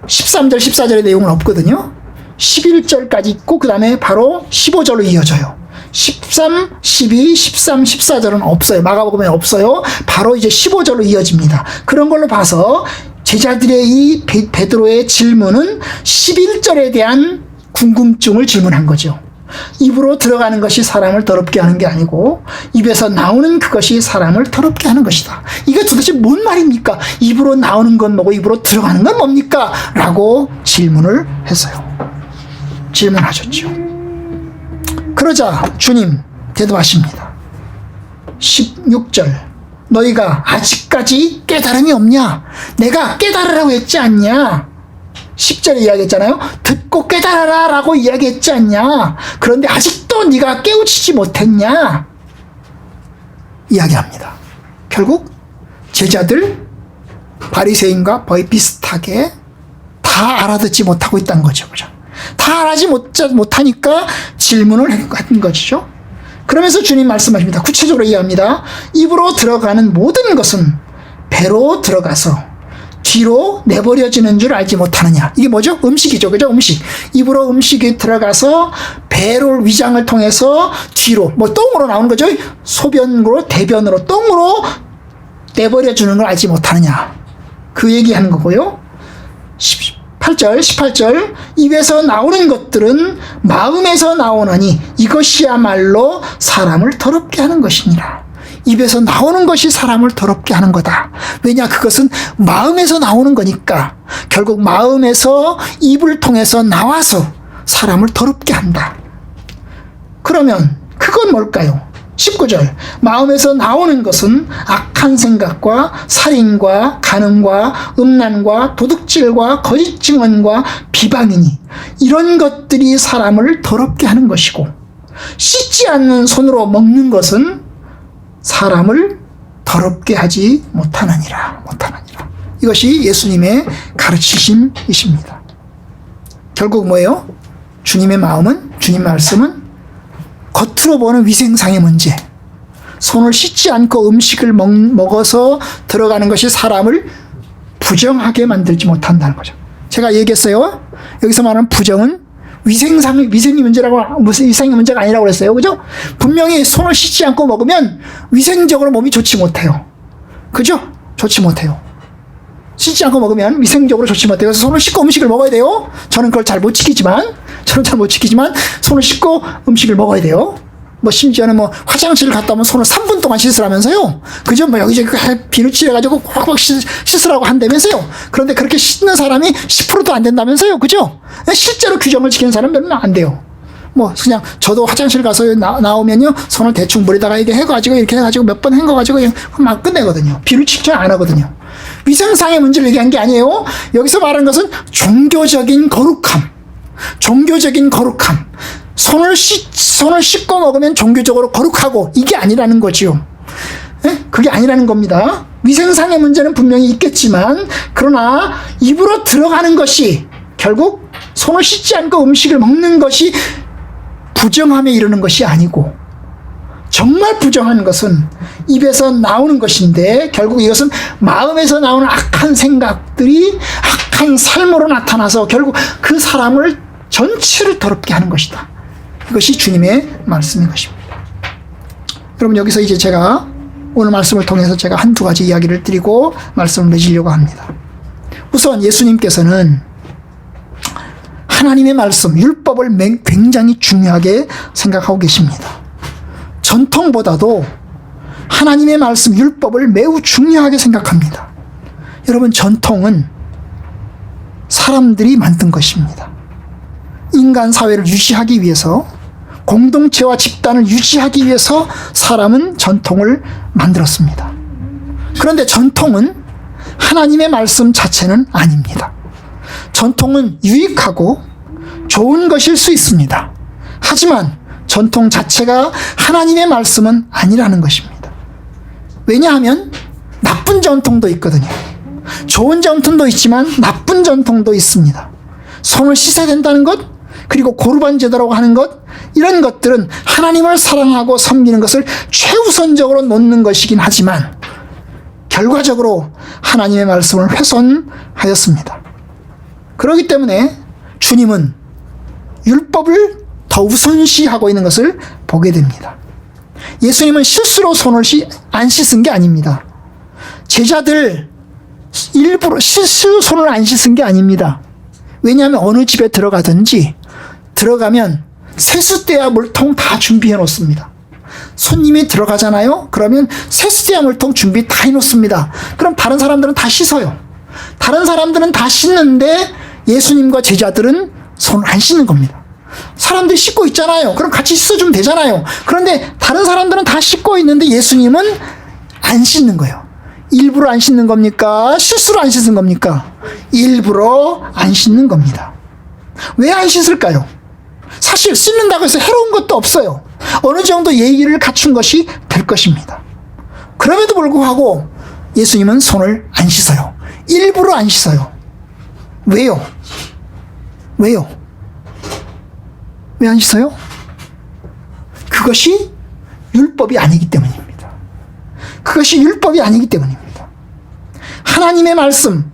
13절 14절의 내용은 없거든요. 11절까지 있고 그 다음에 바로 15절로 이어져요. 13, 12, 13, 14절은 없어요. 마가복음에 없어요. 바로 이제 15절로 이어집니다. 그런 걸로 봐서 제자들의 이 베드로의 질문은 11절에 대한 궁금증을 질문한 거죠. 입으로 들어가는 것이 사람을 더럽게 하는 게 아니고 입에서 나오는 그것이 사람을 더럽게 하는 것이다. 이게 도대체 뭔 말입니까? 입으로 나오는 건 뭐고 입으로 들어가는 건 뭡니까? 라고 질문을 했어요. 질문하셨죠. 그러자 주님 대답하십니다. 16절, 너희가 아직까지 깨달음이 없냐? 내가 깨달으라고 했지 않냐? 10절에 이야기했잖아요. 듣고 깨달아라 라고 이야기했지 않냐? 그런데 아직도 네가 깨우치지 못했냐? 이야기합니다. 결국 제자들, 바리새인과 거의 비슷하게 다 알아듣지 못하고 있다는 거죠. 다 하지 못하니까 질문을 한 것이죠. 그러면서 주님 말씀하십니다. 구체적으로 이해합니다. 입으로 들어가는 모든 것은 배로 들어가서 뒤로 내버려지는 줄 알지 못하느냐. 이게 뭐죠? 음식이죠. 그죠? 음식. 입으로 음식이 들어가서 배로 위장을 통해서 뒤로, 뭐 똥으로 나오는 거죠. 소변으로, 대변으로, 똥으로 내버려주는 걸 알지 못하느냐. 그 얘기하는 거고요. 18절 입에서 나오는 것들은 마음에서 나오나니 이것이야말로 사람을 더럽게 하는 것이니라. 입에서 나오는 것이 사람을 더럽게 하는 거다. 왜냐? 그것은 마음에서 나오는 거니까 결국 마음에서 입을 통해서 나와서 사람을 더럽게 한다. 그러면 그건 뭘까요? 19절 마음에서 나오는 것은 악한 생각과 살인과 간음과 음란과 도둑질과 거짓 증언과 비방이니 이런 것들이 사람을 더럽게 하는 것이고 씻지 않는 손으로 먹는 것은 사람을 더럽게 하지 못하느니라. 이것이 예수님의 가르치심이십니다. 결국 뭐예요? 주님의 마음은, 주님 말씀은 겉으로 보는 위생상의 문제, 손을 씻지 않고 음식을 먹어서 들어가는 것이 사람을 부정하게 만들지 못한다는 거죠. 제가 얘기했어요. 여기서 말하는 부정은 위생의 문제라고, 무슨 위생의 문제가 아니라고 그랬어요. 그죠? 분명히 손을 씻지 않고 먹으면 위생적으로 몸이 좋지 못해요. 그죠? 좋지 못해요. 씻지 않고 먹으면 위생적으로 좋지 못해요. 그래서 손을 씻고 음식을 먹어야 돼요. 저는 그걸 잘 못 지키지만 손을 씻고 음식을 먹어야 돼요. 뭐 심지어는 뭐 화장실을 갔다 오면 손을 3분 동안 씻으라면서요. 그죠? 뭐 여기저기 비누칠해가지고 꽉꽉 씻으라고 한다면서요. 그런데 그렇게 씻는 사람이 10%도 안 된다면서요. 그죠? 실제로 규정을 지키는 사람은 몇 명 안 돼요. 뭐 그냥 저도 화장실 가서 나오면요 손을 대충 물에다가 이렇게 해가지고 몇 번 헹궈가지고 그냥 막 끝내거든요. 비누칠 안 하거든요. 위생상의 문제를 얘기한 게 아니에요. 여기서 말하는 것은 종교적인 거룩함. 손을 씻고 먹으면 종교적으로 거룩하고 이게 아니라는 거지요. 그게 아니라는 겁니다. 위생상의 문제는 분명히 있겠지만 그러나 입으로 들어가는 것이 결국 손을 씻지 않고 음식을 먹는 것이 부정함에 이르는 것이 아니고 정말 부정한 것은 입에서 나오는 것인데 결국 이것은 마음에서 나오는 악한 생각들이 악한 삶으로 나타나서 결국 그 사람을 전체를 더럽게 하는 것이다. 이것이 주님의 말씀인 것입니다. 여러분 여기서 이제 제가 오늘 말씀을 통해서 제가 한두 가지 이야기를 드리고 말씀을 맺으려고 합니다. 우선 예수님께서는 하나님의 말씀, 율법을 굉장히 중요하게 생각하고 계십니다. 전통보다도 하나님의 말씀, 율법을 매우 중요하게 생각합니다. 여러분 전통은 사람들이 만든 것입니다. 인간 사회를 유지하기 위해서 공동체와 집단을 유지하기 위해서 사람은 전통을 만들었습니다. 그런데 전통은 하나님의 말씀 자체는 아닙니다. 전통은 유익하고 좋은 것일 수 있습니다. 하지만 전통 자체가 하나님의 말씀은 아니라는 것입니다. 왜냐하면 나쁜 전통도 있거든요. 좋은 전통도 있지만 나쁜 전통도 있습니다. 손을 씻어야 된다는 것, 그리고 고르반 제도라고 하는 것, 이런 것들은 하나님을 사랑하고 섬기는 것을 최우선적으로 놓는 것이긴 하지만 결과적으로 하나님의 말씀을 훼손하였습니다. 그렇기 때문에 주님은 율법을 더 우선시하고 있는 것을 보게 됩니다. 예수님은 실수로 손을 안 씻은 게 아닙니다. 제자들 일부러 실수 손을 안 씻은 게 아닙니다. 왜냐하면 어느 집에 들어가면 세숫대와 물통 다 준비해 놓습니다. 손님이 들어가잖아요. 그러면 세숫대와 물통 준비 다 해놓습니다. 그럼 다른 사람들은 다 씻어요. 다른 사람들은 다 씻는데 예수님과 제자들은 손을 안 씻는 겁니다. 사람들이 씻고 있잖아요. 그럼 같이 씻어주면 되잖아요. 그런데 다른 사람들은 다 씻고 있는데 예수님은 안 씻는 거예요. 일부러 안 씻는 겁니까? 실수로 안 씻는 겁니까? 일부러 안 씻는 겁니다. 왜 안 씻을까요? 사실 씻는다고 해서 해로운 것도 없어요. 어느 정도 예의를 갖춘 것이 될 것입니다. 그럼에도 불구하고 예수님은 손을 안 씻어요. 일부러 안 씻어요. 왜요? 왜 안 씻어요? 그것이 율법이 아니기 때문입니다. 그것이 율법이 아니기 때문입니다. 하나님의 말씀,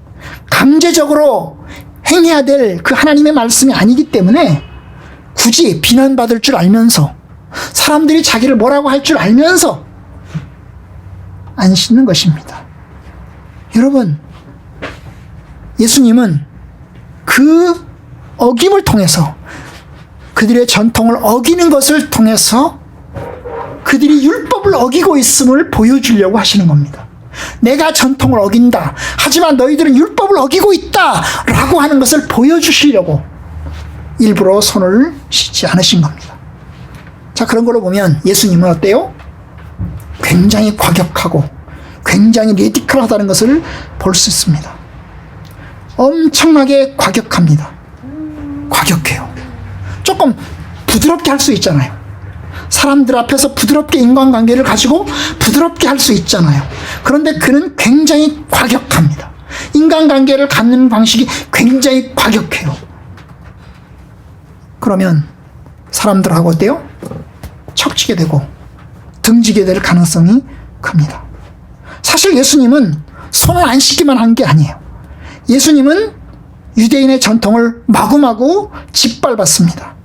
강제적으로 행해야 될 그 하나님의 말씀이 아니기 때문에 굳이 비난받을 줄 알면서, 사람들이 자기를 뭐라고 할 줄 알면서 안 씻는 것입니다. 여러분, 예수님은 그 어김을 통해서, 그들의 전통을 어기는 것을 통해서 그들이 율법을 어기고 있음을 보여주려고 하시는 겁니다. 내가 전통을 어긴다, 하지만 너희들은 율법을 어기고 있다 라고 하는 것을 보여주시려고 일부러 손을 씻지 않으신 겁니다. 자, 그런 걸로 보면 예수님은 어때요? 굉장히 과격하고 굉장히 레디컬하다는 것을 볼 수 있습니다. 엄청나게 과격합니다. 과격해요. 조금 부드럽게 할 수 있잖아요. 사람들 앞에서 부드럽게 인간관계를 가지고 부드럽게 할 수 있잖아요. 그런데 그는 굉장히 과격합니다. 인간관계를 갖는 방식이 굉장히 과격해요. 그러면 사람들하고 어때요? 척지게 되고 등지게 될 가능성이 큽니다. 사실 예수님은 손을 안 씻기만 한 게 아니에요. 예수님은 유대인의 전통을 마구마구 짓밟았습니다.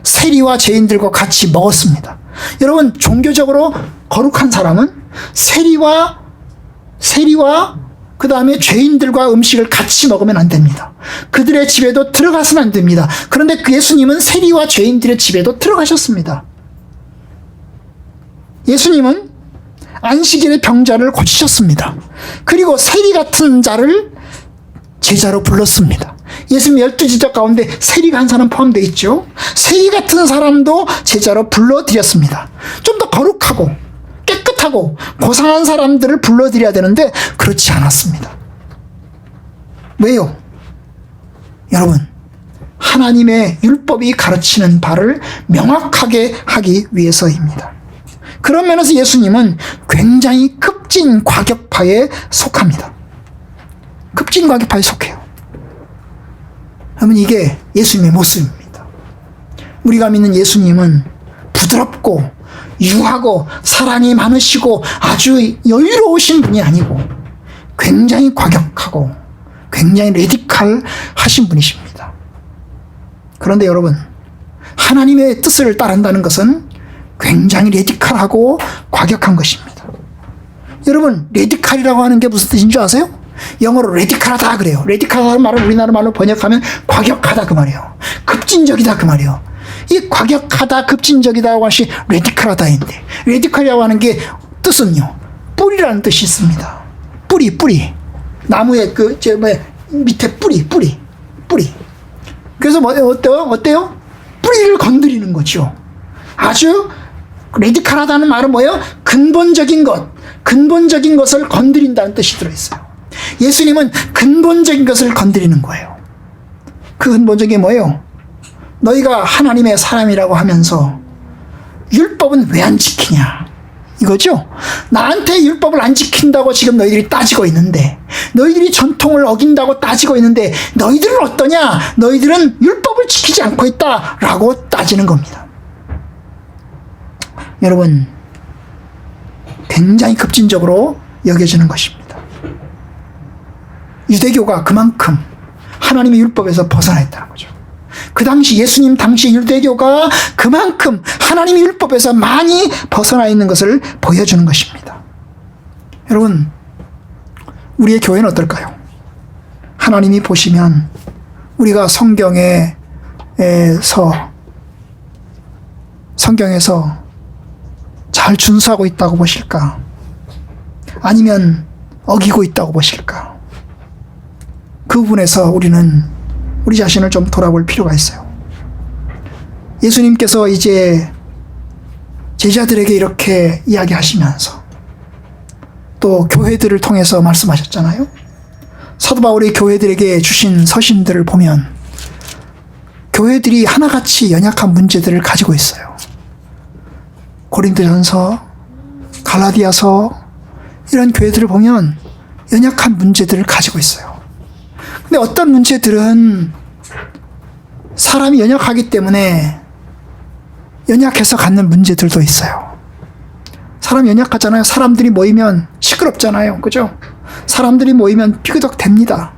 세리와 죄인들과 같이 먹었습니다. 여러분, 종교적으로 거룩한 사람은 세리와 그 다음에 죄인들과 음식을 같이 먹으면 안 됩니다. 그들의 집에도 들어가서는 안 됩니다. 그런데 그 예수님은 세리와 죄인들의 집에도 들어가셨습니다. 예수님은 안식일의 병자를 고치셨습니다. 그리고 세리 같은 자를 제자로 불렀습니다. 예수님 12제자 가운데 세리가 한 사람 포함되어 있죠. 세리 같은 사람도 제자로 불러드렸습니다. 좀 더 거룩하고 깨끗하고 고상한 사람들을 불러드려야 되는데 그렇지 않았습니다. 왜요? 여러분, 하나님의 율법이 가르치는 바를 명확하게 하기 위해서입니다. 그런 면에서 예수님은 굉장히 급진 과격파에 속합니다. 급진 과격파에 속해요. 여러분, 이게 예수님의 모습입니다. 우리가 믿는 예수님은 부드럽고 유하고 사랑이 많으시고 아주 여유로우신 분이 아니고 굉장히 과격하고 굉장히 레디컬하신 분이십니다. 그런데 여러분, 하나님의 뜻을 따른다는 것은 굉장히 레디컬하고 과격한 것입니다. 여러분, 레디컬이라고 하는 게 무슨 뜻인 줄 아세요? 영어로 레디컬하다 그래요. 레디컬하다는 말을 우리나라 말로 번역하면 과격하다 그 말이에요. 급진적이다 그 말이에요. 이 과격하다, 급진적이다고 하시 레디컬하다인데, 레디컬이라고 하는 게 뜻은요, 뿌리라는 뜻이 있습니다. 뿌리. 나무의 밑에 뿌리. 그래서 어때요? 뿌리를 건드리는 거죠. 아주 레디컬하다는 말은 뭐예요? 근본적인 것을 건드린다는 뜻이 들어있어요. 예수님은 근본적인 것을 건드리는 거예요. 그 근본적인 게 뭐예요? 너희가 하나님의 사람이라고 하면서 율법은 왜 안 지키냐? 이거죠? 나한테 율법을 안 지킨다고 지금 너희들이 따지고 있는데, 너희들이 전통을 어긴다고 따지고 있는데, 너희들은 어떠냐? 너희들은 율법을 지키지 않고 있다라고 따지는 겁니다. 여러분, 굉장히 급진적으로 여겨지는 것입니다. 유대교가 그만큼 하나님의 율법에서 벗어나 있다는 거죠. 그 당시 예수님 당시 유대교가 그만큼 하나님의 율법에서 많이 벗어나 있는 것을 보여주는 것입니다. 여러분, 우리의 교회는 어떨까요? 하나님이 보시면 우리가 성경에서 잘 준수하고 있다고 보실까? 아니면 어기고 있다고 보실까? 그 부분에서 우리는 우리 자신을 좀 돌아볼 필요가 있어요. 예수님께서 이제 제자들에게 이렇게 이야기하시면서 또 교회들을 통해서 말씀하셨잖아요. 사도 바울이 교회들에게 주신 서신들을 보면 교회들이 하나같이 연약한 문제들을 가지고 있어요. 고린도전서, 갈라디아서 이런 교회들을 보면 연약한 문제들을 가지고 있어요. 근데 어떤 문제들은 사람이 연약하기 때문에 연약해서 갖는 문제들도 있어요. 사람 연약하잖아요. 사람들이 모이면 시끄럽잖아요. 그죠? 사람들이 모이면 삐그덕 됩니다.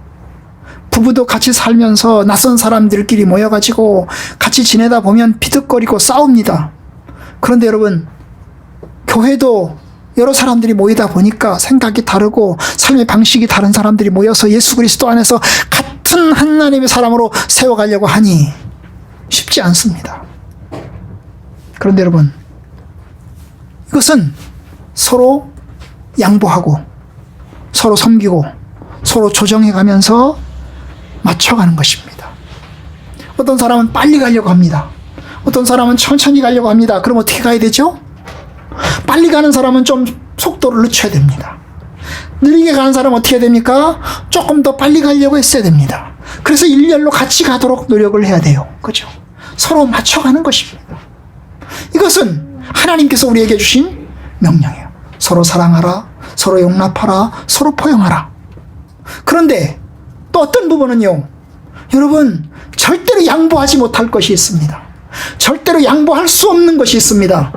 부부도 같이 살면서 낯선 사람들끼리 모여가지고 같이 지내다 보면 비득거리고 싸웁니다. 그런데 여러분, 교회도 여러 사람들이 모이다 보니까 생각이 다르고 삶의 방식이 다른 사람들이 모여서 예수 그리스도 안에서 같은 하나님의 사람으로 세워가려고 하니 쉽지 않습니다. 그런데 여러분, 이것은 서로 양보하고 서로 섬기고 서로 조정해가면서 맞춰가는 것입니다. 어떤 사람은 빨리 가려고 합니다. 어떤 사람은 천천히 가려고 합니다. 그럼 어떻게 가야 되죠? 빨리 가는 사람은 좀 속도를 늦춰야 됩니다. 느리게 가는 사람은 어떻게 해야 됩니까? 조금 더 빨리 가려고 했어야 됩니다. 그래서 일렬로 같이 가도록 노력을 해야 돼요. 그죠? 서로 맞춰가는 것입니다. 이것은 하나님께서 우리에게 주신 명령이에요. 서로 사랑하라, 서로 용납하라, 서로 포용하라. 그런데 또 어떤 부분은요, 여러분, 절대로 양보하지 못할 것이 있습니다. 절대로 양보할 수 없는 것이 있습니다.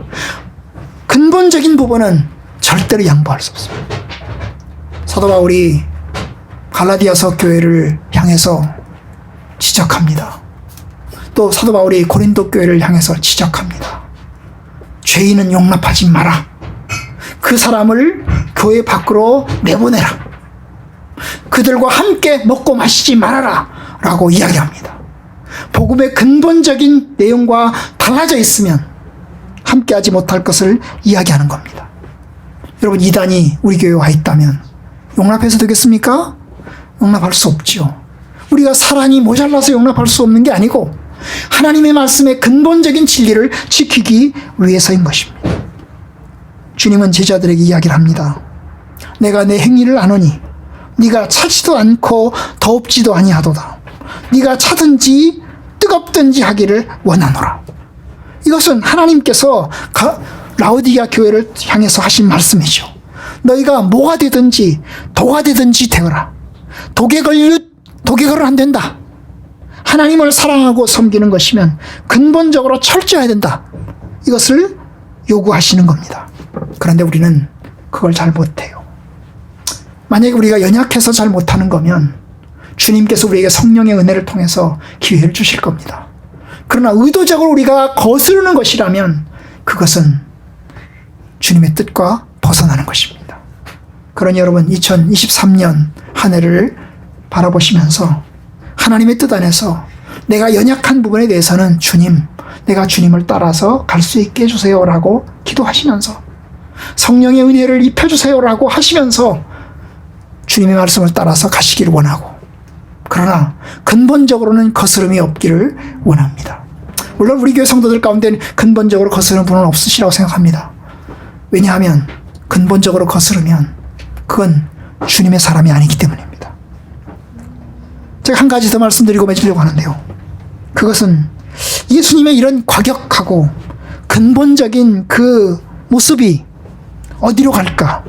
근본적인 부분은 절대로 양보할 수 없습니다. 사도 바울이 갈라디아서 교회를 향해서 지적합니다. 또 사도 바울이 고린도 교회를 향해서 지적합니다. 죄인은 용납하지 마라. 그 사람을 교회 밖으로 내보내라. 그들과 함께 먹고 마시지 말아라 라고 이야기합니다. 복음의 근본적인 내용과 달라져 있으면 함께하지 못할 것을 이야기하는 겁니다. 여러분, 이단이 우리 교회에 와 있다면 용납해서 되겠습니까? 용납할 수 없죠. 우리가 사랑이 모자라서 용납할 수 없는 게 아니고 하나님의 말씀의 근본적인 진리를 지키기 위해서인 것입니다. 주님은 제자들에게 이야기를 합니다. 내가 내 행위를 아노니 네가 차지도 않고 더웁지도 아니하도다. 네가 차든지 뜨겁든지 하기를 원하노라. 이것은 하나님께서 라오디게아 교회를 향해서 하신 말씀이죠. 너희가 뭐가 되든지 도가 되든지 되어라. 독에 걸을 안 된다. 하나님을 사랑하고 섬기는 것이면 근본적으로 철저해야 된다. 이것을 요구하시는 겁니다. 그런데 우리는 그걸 잘 못해요. 만약에 우리가 연약해서 잘 못하는 거면 주님께서 우리에게 성령의 은혜를 통해서 기회를 주실 겁니다. 그러나 의도적으로 우리가 거스르는 것이라면 그것은 주님의 뜻과 벗어나는 것입니다. 그러니 여러분, 2023년 한 해를 바라보시면서 하나님의 뜻 안에서 내가 연약한 부분에 대해서는 주님, 내가 주님을 따라서 갈 수 있게 해주세요 라고 기도하시면서 성령의 은혜를 입혀주세요 라고 하시면서 주님의 말씀을 따라서 가시기를 원하고, 그러나 근본적으로는 거스름이 없기를 원합니다. 물론 우리 교회 성도들 가운데는 근본적으로 거스르는 분은 없으시라고 생각합니다. 왜냐하면 근본적으로 거스르면 그건 주님의 사람이 아니기 때문입니다. 제가 한 가지 더 말씀드리고 맺으려고 하는데요. 그것은 예수님의 이런 과격하고 근본적인 그 모습이 어디로 갈까?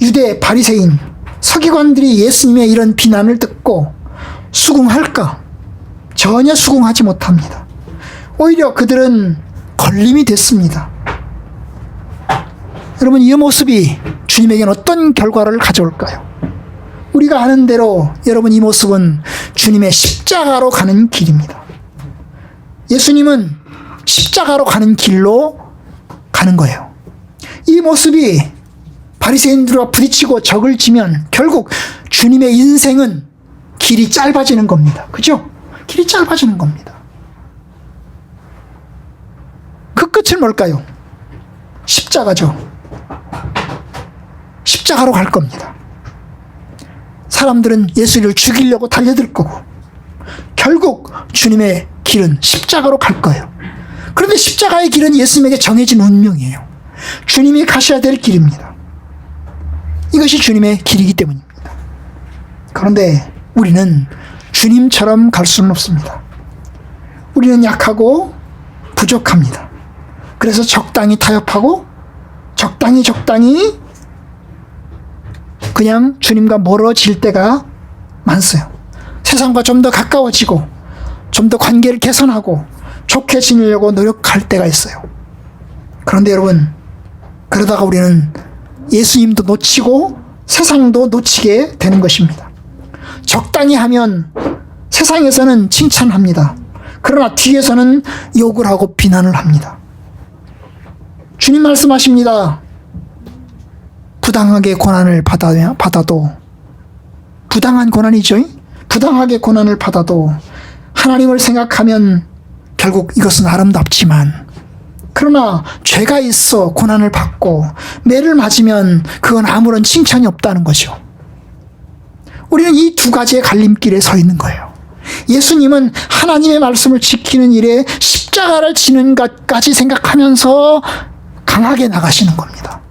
유대 바리새인 서기관들이 예수님의 이런 비난을 듣고 수긍할까? 전혀 수긍하지 못합니다. 오히려 그들은 걸림이 됐습니다. 여러분, 이 모습이 주님에게는 어떤 결과를 가져올까요? 우리가 아는 대로 여러분, 이 모습은 주님의 십자가로 가는 길입니다. 예수님은 십자가로 가는 길로 가는 거예요. 이 모습이 바리새인들과 부딪히고 적을 지면 결국 주님의 인생은 길이 짧아지는 겁니다. 그죠? 길이 짧아지는 겁니다. 그 끝은 뭘까요? 십자가죠. 십자가로 갈 겁니다. 사람들은 예수를 죽이려고 달려들 거고 결국 주님의 길은 십자가로 갈 거예요. 그런데 십자가의 길은 예수님에게 정해진 운명이에요. 주님이 가셔야 될 길입니다. 이것이 주님의 길이기 때문입니다. 그런데 우리는 주님처럼 갈 수는 없습니다. 우리는 약하고 부족합니다. 그래서 적당히 타협하고 적당히 그냥 주님과 멀어질 때가 많어요. 세상과 좀 더 가까워지고 좀 더 관계를 개선하고 좋게 지내려고 노력할 때가 있어요. 그런데 여러분, 그러다가 우리는 예수님도 놓치고 세상도 놓치게 되는 것입니다. 적당히 하면 세상에서는 칭찬합니다. 그러나 뒤에서는 욕을 하고 비난을 합니다. 주님 말씀하십니다. 부당하게 고난을 받아도, 부당한 고난이죠. 부당하게 고난을 받아도 하나님을 생각하면 결국 이것은 아름답지만, 그러나 죄가 있어 고난을 받고 매를 맞으면 그건 아무런 칭찬이 없다는 거죠. 우리는 이 두 가지의 갈림길에 서 있는 거예요. 예수님은 하나님의 말씀을 지키는 일에 십자가를 지는 것까지 생각하면서 강하게 나가시는 겁니다.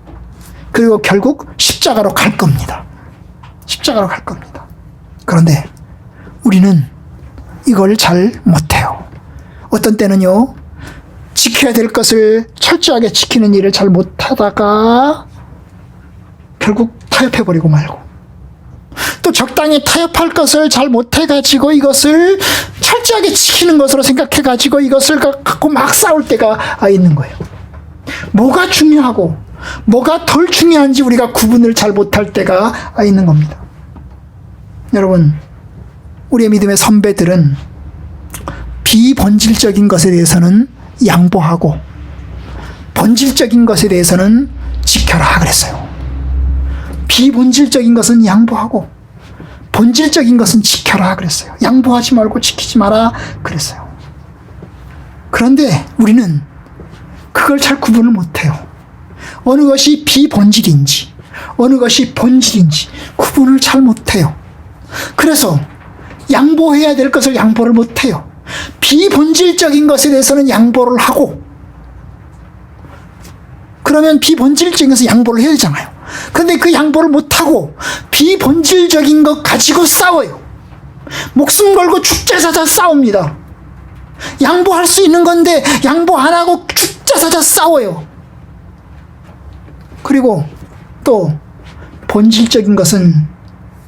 그리고 결국 십자가로 갈 겁니다. 십자가로 갈 겁니다. 그런데 우리는 이걸 잘 못해요. 어떤 때는요, 지켜야 될 것을 철저하게 지키는 일을 잘 못하다가 결국 타협해버리고 말고, 또 적당히 타협할 것을 잘 못해가지고 이것을 철저하게 지키는 것으로 생각해가지고 이것을 갖고 막 싸울 때가 있는 거예요. 뭐가 중요하고 뭐가 덜 중요한지 우리가 구분을 잘 못할 때가 있는 겁니다. 여러분, 우리의 믿음의 선배들은 비본질적인 것에 대해서는 양보하고 본질적인 것에 대해서는 지켜라 그랬어요. 비본질적인 것은 양보하고 본질적인 것은 지켜라 그랬어요. 양보하지 말고 지키지 마라 그랬어요. 그런데 우리는 그걸 잘 구분을 못해요. 어느 것이 비본질인지 어느 것이 본질인지 구분을 잘 못해요. 그래서 양보해야 될 것을 양보를 못해요. 비본질적인 것에 대해서는 양보를 하고, 그러면 비본질적인 것에 양보를 해야 되잖아요. 그런데 그 양보를 못하고 비본질적인 것 가지고 싸워요. 목숨 걸고 죽자사자 싸웁니다. 양보할 수 있는 건데 양보 안 하고 죽자사자 싸워요. 그리고 또 본질적인 것은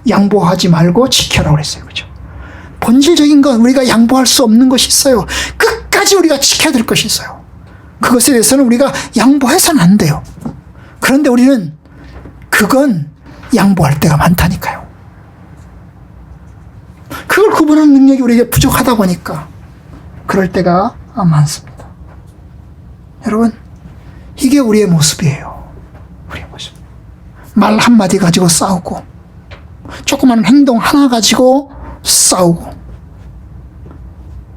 양보하지 말고 지켜라고 그랬어요. 그죠? 본질적인 건 우리가 양보할 수 없는 것이 있어요. 끝까지 우리가 지켜야 될 것이 있어요. 그것에 대해서는 우리가 양보해서는 안 돼요. 그런데 우리는 그건 양보할 때가 많다니까요. 그걸 구분하는 능력이 우리에게 부족하다 보니까 그럴 때가 많습니다. 여러분, 이게 우리의 모습이에요. 우리의 모습. 말 한마디 가지고 싸우고, 조그마한 행동 하나 가지고 싸우고,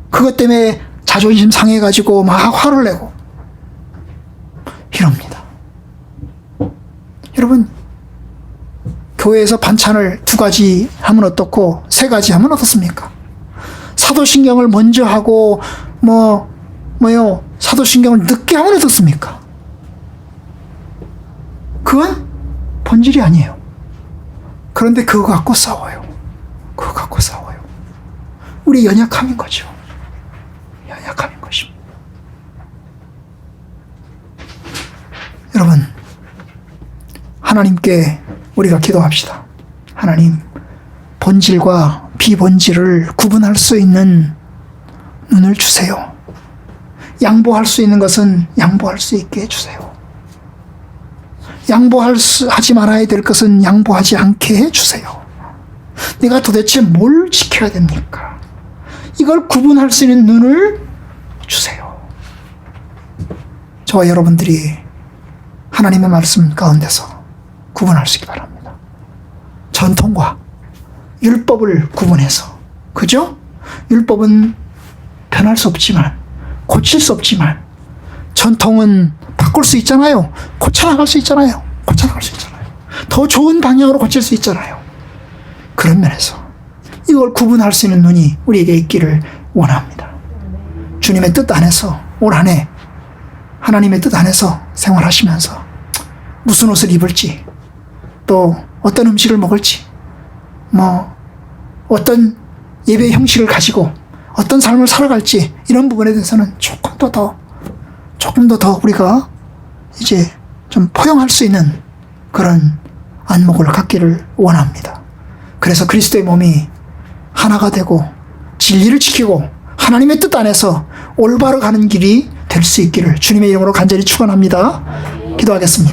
그것 때문에 자존심 상해가지고 막 화를 내고 이럽니다. 여러분, 교회에서 반찬을 2가지 하면 어떻고 3가지 하면 어떻습니까? 사도신경을 먼저 하고 사도신경을 늦게 하면 어떻습니까? 그건 본질이 아니에요. 그런데 그거 갖고 싸워요. 그거 갖고 싸워요. 우리 연약함인 거죠. 연약함인 것입니다. 여러분, 하나님께 우리가 기도합시다. 하나님, 본질과 비본질을 구분할 수 있는 눈을 주세요. 양보할 수 있는 것은 양보할 수 있게 해주세요. 하지 말아야 될 것은 양보하지 않게 해주세요. 내가 도대체 뭘 지켜야 됩니까? 이걸 구분할 수 있는 눈을 주세요. 저와 여러분들이 하나님의 말씀 가운데서 구분할 수 있기 바랍니다. 전통과 율법을 구분해서, 그죠? 율법은 변할 수 없지만, 고칠 수 없지만, 전통은 바꿀 수 있잖아요. 고쳐나갈 수 있잖아요. 더 좋은 방향으로 고칠 수 있잖아요. 그런 면에서 이걸 구분할 수 있는 눈이 우리에게 있기를 원합니다. 주님의 뜻 안에서 올 한 해 하나님의 뜻 안에서 생활하시면서 무슨 옷을 입을지, 또 어떤 음식을 먹을지, 어떤 예배 형식을 가지고 어떤 삶을 살아갈지, 이런 부분에 대해서는 조금 더 우리가 이제 좀 포용할 수 있는 그런 안목을 갖기를 원합니다. 그래서 그리스도의 몸이 하나가 되고 진리를 지키고 하나님의 뜻 안에서 올바로 가는 길이 될 수 있기를 주님의 이름으로 간절히 축원합니다. 기도하겠습니다.